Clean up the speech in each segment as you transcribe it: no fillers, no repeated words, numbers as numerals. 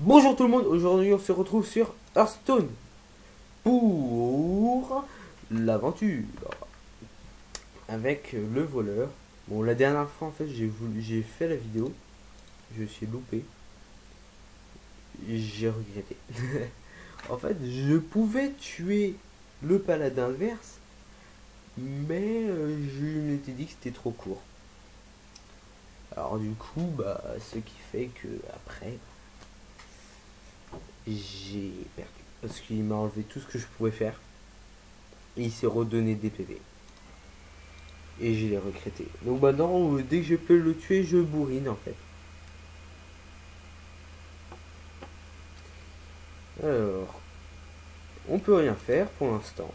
Bonjour tout le monde, aujourd'hui on se retrouve sur Hearthstone pour l'aventure avec le voleur. Bon, la dernière fois en fait j'ai fait la vidéo, je suis loupé, j'ai regretté. En fait, je pouvais tuer le paladin adverse, mais je m'étais dit que c'était trop court. Alors du coup, ce qui fait que après j'ai perdu parce qu'il m'a enlevé tout ce que je pouvais faire et il s'est redonné des PV. Et je l'ai regretté. Donc maintenant, dès que je peux le tuer, je bourrine en fait. Alors, on peut rien faire pour l'instant.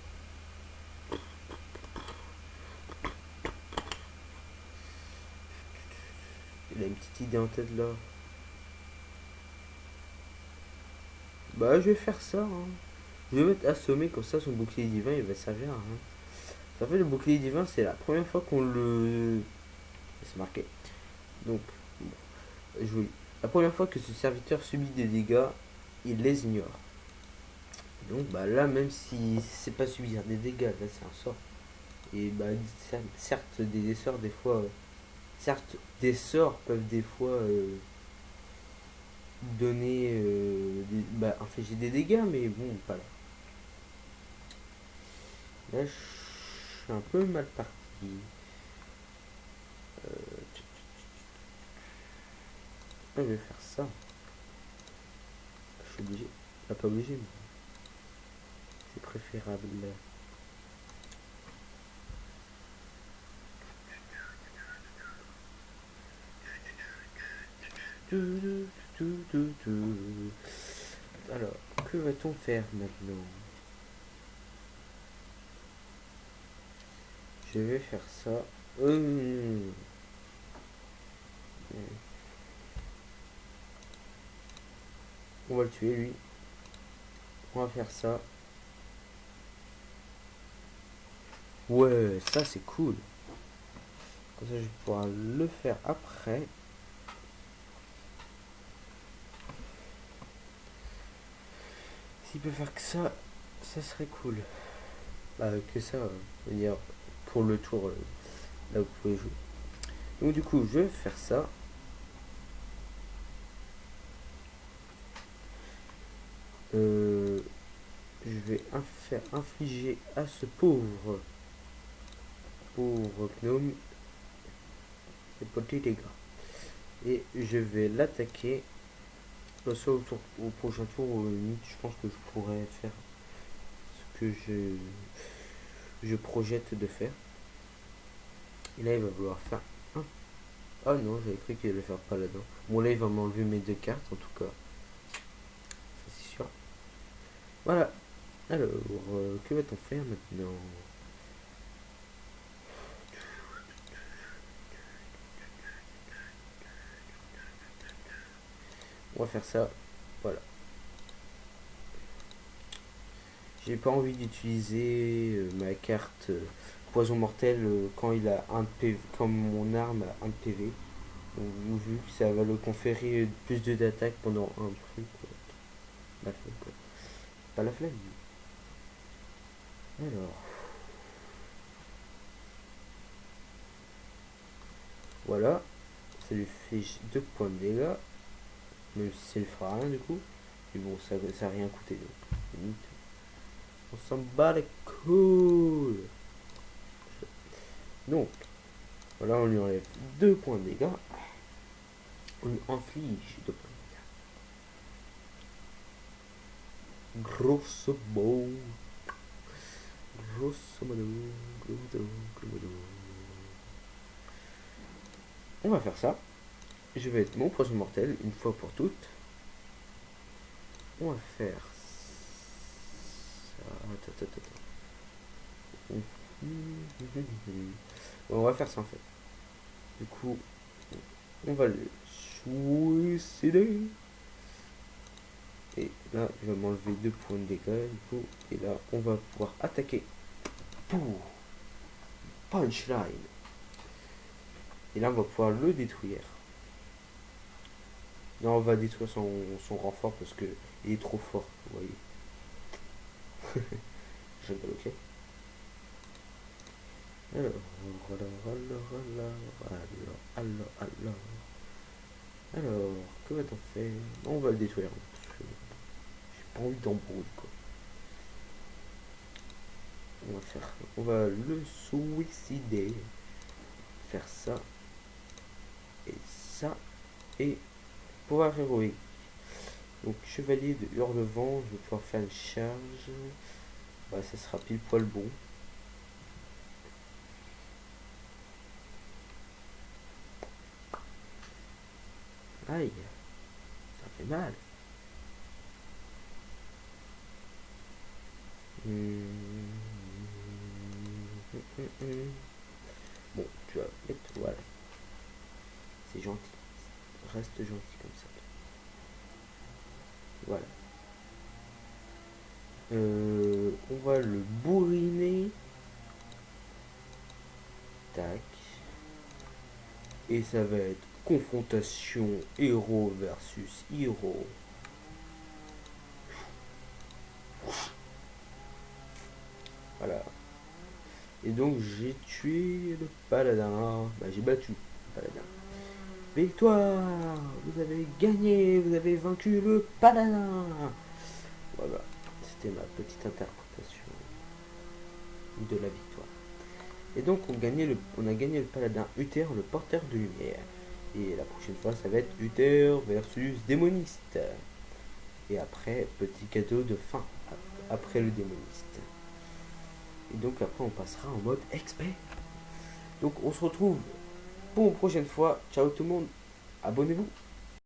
Il a une petite idée en tête là. Bah, je vais faire ça. Hein. Je vais mettre assommé, comme ça son bouclier divin il va servir à rien. Ça fait le bouclier divin, c'est la première fois qu'on le. C'est marqué. Donc, bon, je vous lis. La première fois que ce serviteur subit des dégâts, il les ignore. Donc bah là, même si c'est pas subir des dégâts, là c'est un sort. Et bah certes, des sorts des fois. Certes, des sorts peuvent des fois donner. Infliger des dégâts, mais bon, pas là. Là, je suis un peu mal parti. Je vais faire ça. Je suis obligé. Pas obligé, mais c'est préférable. Alors, que va-t-on faire maintenant? Je vais faire ça. Euh, on va le tuer, lui. On va faire ça. Ouais, ça c'est cool. Comme ça, je vais pouvoir le faire après. S'il peut faire que ça serait cool. Bah, que ça, dire, pour le tour, là où vous pouvez jouer. Donc du coup, je vais faire ça. Euh, je vais faire infliger à ce pauvre gnome des petits dégâts. Et je vais l'attaquer. Soit au prochain tour, je pense que je pourrais faire ce que je projette de faire. Et là, il va vouloir faire un. Ah non, j'avais cru qu'il allait faire paladin. Bon, là, il va m'enlever mes deux cartes, en tout cas. Ça, c'est sûr. Voilà. Alors, que va-t-on faire maintenant? On va faire ça. Voilà. J'ai pas envie d'utiliser ma carte poison mortel quand il a un PV, quand mon arme a un PV. Donc, vu que ça va le conférer plus de d'attaque pendant un truc. La flemme quoi. Pas la flemme. Alors. Voilà. Ça lui fait 2 points de dégâts. Même si ça lui fera rien du coup. Mais bon, ça n'a rien coûté. Donc, on s'en bat les couilles. Donc, voilà, on lui enlève 2 points de dégâts. On lui inflige 2 points de dégâts. Grosso modo. Grosso modo. On va faire ça. Je vais être mon poison mortel une fois pour toutes. On va faire ça. Attends. On va faire ça en fait. Du coup, on va le suicider. Et là, il va m'enlever 2 points de dégâts. Du coup, et là, on va pouvoir attaquer. Pouh, punchline. Et là, on va pouvoir le détruire. Non, on va détruire son renfort parce que il est trop fort, vous voyez. Je rigole, ok. Alors, alors, que va-t-on faire? On va le détruire, parce que j'ai pas envie d'embrouille, quoi. On va le suicider. Faire ça, et ça, et pouvoir héroïque. Donc, chevalier de Hurlevent, je vais pouvoir faire une charge. Bah, ça sera pile poil bon. Aïe, ça fait mal. Bon, tu vas mettre, voilà. C'est gentil. Reste gentil comme ça. Voilà. On va le bourriner. Tac. Et ça va être confrontation héros versus héros. Voilà. Et donc j'ai tué le paladin. Bah j'ai battu le paladin. Victoire! Vous avez gagné, vous avez vaincu le paladin. Voilà. C'était ma petite interprétation de la victoire. Et donc on a gagné le paladin Uther, le porteur de lumière. Et la prochaine fois ça va être Uther versus démoniste. Et après, petit cadeau de fin, après le démoniste. Et donc après on passera en mode expert. Donc on se retrouve pour une prochaine fois. Ciao tout le monde, abonnez-vous.